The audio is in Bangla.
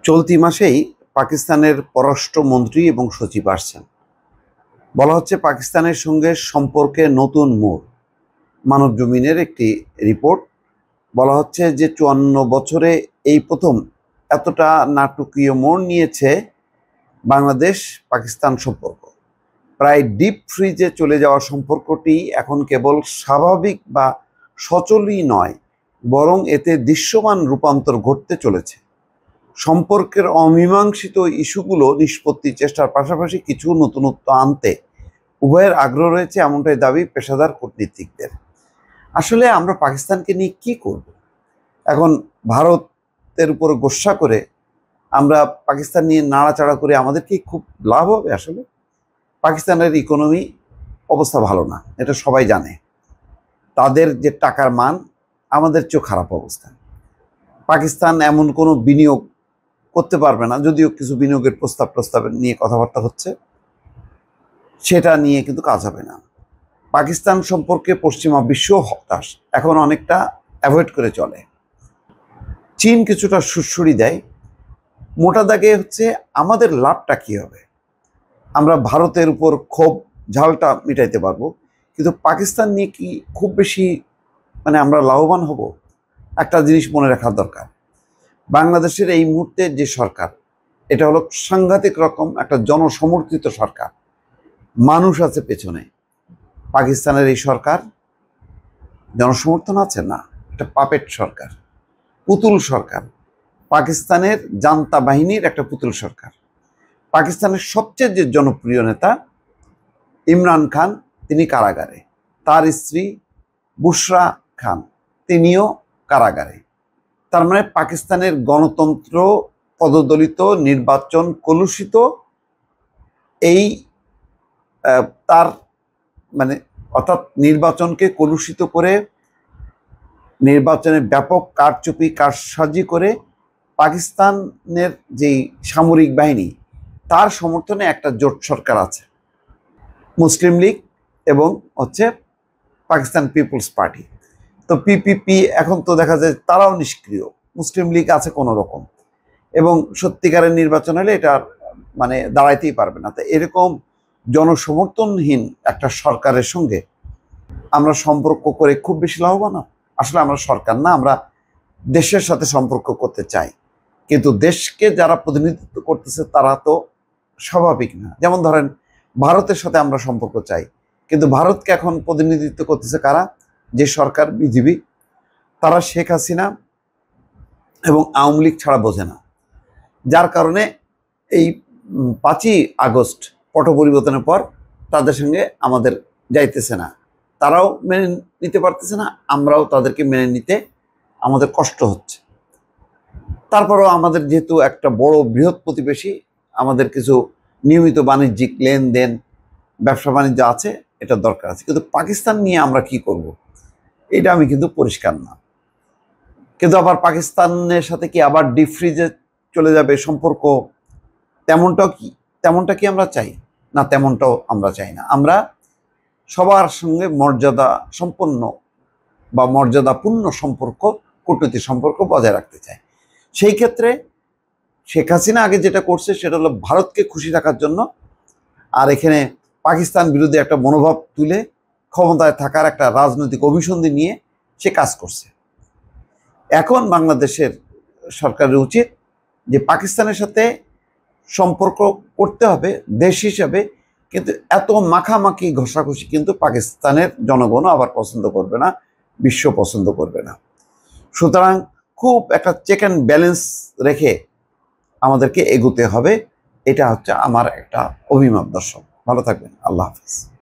চলতি মাসেই পাকিস্তানের পররাষ্ট্রমন্ত্রী এবং সচিব আসছেন। বলা হচ্ছে পাকিস্তানের সঙ্গে সম্পর্কে নতুন মোড়। মানবজমিনের একটি রিপোর্ট। বলা হচ্ছে যে ৫৪ বছরে এই প্রথম এতটা নাটকীয় মোড় নিয়েছে বাংলাদেশ পাকিস্তান সম্পর্ক। প্রায় ডিপ ফ্রিজে চলে যাওয়া সম্পর্কটি এখন কেবল স্বাভাবিক বা সচলই নয়, বরং এতে দৃশ্যমান রূপান্তর ঘটতে চলেছে। সম্পর্কের অমীমাংসিত ইস্যুগুলো নিষ্পত্তির চেষ্টার পাশাপাশি কিছু নতুনত্ব আনতে উভয়ের আগ্রহ রয়েছে, এমনটাই দাবি পেশাদার কূটনীতিকদের। আসলে আমরা পাকিস্তানকে নিয়ে কি করব? এখন ভারতের উপর গোস্বা করে আমরা পাকিস্তান নিয়ে নাড়াচাড়া করে আমাদের কি খুব লাভ হবে? আসলে পাকিস্তানের ইকোনমি অবস্থা ভালো না, এটা সবাই জানে। তাদের যে টাকার মান আমাদের চেয়েও খারাপ অবস্থা। পাকিস্তান এমন কোনো বিনিয়োগ করতে পারবে না, যদিও কিছু বিনিয়োগের প্রস্তাব নিয়ে কথাবার্তা হচ্ছে, সেটা নিয়ে কিন্তু কাজ হবে না। পাকিস্তান সম্পর্কে পশ্চিমা বিশ্ব হতাশ, এখন অনেকটা অ্যাভয়েড করে চলে। চীন কিছুটা সুড়সুড়ি দেয়। মোটা দাগে হচ্ছে আমাদের লাভটা কী হবে? আমরা ভারতের উপর ক্ষোভ ঝালটা মিটাইতে পারবো, কিন্তু পাকিস্তান নিয়ে কি খুব বেশি আমরা লাভবান হব? একটা জিনিস মনে রাখা দরকার, বাংলাদেশের এই মুহূর্তে যে সরকার, এটা হলো সাংঘাতিক রকম একটা জনসমর্থিত সরকার, মানুষ আছে পেছনে। পাকিস্তানের এই সরকার জনসমর্থন আছে না, এটা পাপেট সরকার, পুতুল সরকার। পাকিস্তানের জান্তা বাহিনীর একটা পুতুল সরকার। পাকিস্তানের সবচেয়ে যে জনপ্রিয় নেতা ইমরান খান, তিনি কারাগারে। তার স্ত্রী বুশরা খান, তিনিও কারাগারে। তার মানে পাকিস্তানের গণতন্ত্র পদদলিত, নির্বাচন কলুষিত। এই তার অর্থাৎ নির্বাচনকে কলুষিত করে, নির্বাচনে ব্যাপক কারচুপি কারসাজি করে পাকিস্তানের যেই সামরিক বাহিনী, তার সমর্থনে একটা জোট সরকার আছে, মুসলিম লীগ এবং পাকিস্তান পিপলস পার্টি। তো পিপিপি এখন তো দেখা যায় তারাও নিষ্ক্রিয়, মুসলিম লীগ আছে কোনো রকম, এবং সত্যিকারের নির্বাচন হলে এটা দাঁড়াইতেই পারবে না। তো এরকম জনসমর্থনহীন একটা সরকারের সঙ্গে আমরা সম্পর্ক করে খুব বেশি লাভবান। আসলে আমরা সরকার না, আমরা দেশের সাথে সম্পর্ক করতে চাই, কিন্তু দেশকে যারা প্রতিনিধিত্ব করতেছে তারা তো স্বাভাবিক না। যেমন ধরেন ভারতের সাথে আমরা সম্পর্ক চাই, কিন্তু ভারতকে এখন প্রতিনিধিত্ব করতেছে কারা? যে সরকার বিজেপি, তারা শেখ হাসিনা এবং আওয়ামী লীগ ছাড়া বোঝে না। যার কারণে এই 5ই আগস্ট পট পরিবর্তনের পর তাদের সঙ্গে আমাদের যাইতেছে না, তারাও মেনে নিতে পারতেছে না, আমরাও তাদেরকে মেনে নিতে আমাদের কষ্ট হচ্ছে। তারপরেও আমাদের যেহেতু একটা বড় বৃহৎ প্রতিবেশী, আমাদের কিছু নিয়মিত বাণিজ্যিক লেনদেন, ব্যবসা বাণিজ্য আছে, এটা দরকার আছে। কিন্তু পাকিস্তান নিয়ে আমরা কি করব, এটা আমি কিন্তু পরিষ্কার না। কিন্তু আবার পাকিস্তানের সাথে কি আবার ডিপ ফ্রিজে চলে যাবে সম্পর্ক? তেমনটা কি আমরা চাই না? তেমনটাও আমরা চাই না। আমরা সবার সঙ্গে মর্যাদা সম্পন্ন বা মর্যাদাপূর্ণ সম্পর্ক, কূটনৈতিক সম্পর্ক বজায় রাখতে চাই। সেই ক্ষেত্রে শেখ হাসিনা আগে যেটা করছে সেটা হলো ভারতকে খুশি রাখার জন্য, আর এখানে পাকিস্তান বিরোধী একটা মনোভাব তুলে ক্ষমতায় থাকার একটা রাজনৈতিক অভিসন্ধি নিয়ে সে কাজ করছে। এখন বাংলাদেশের সরকারের উচিত যে পাকিস্তানের সাথে সম্পর্ক করতে হবে দেশ হিসাবে, কিন্তু এত মাখামাখি ঘষাঘষি কিন্তু পাকিস্তানের জনগণও আবার পছন্দ করবে না, বিশ্ব পছন্দ করবে না। সুতরাং খুব একটা চেক অ্যান্ড ব্যালেন্স রেখে আমাদেরকে এগোতে হবে। এটা হচ্ছে আমার একটা অভিমত। দর্শক ভালো থাকবেন, আল্লাহ হাফিজ।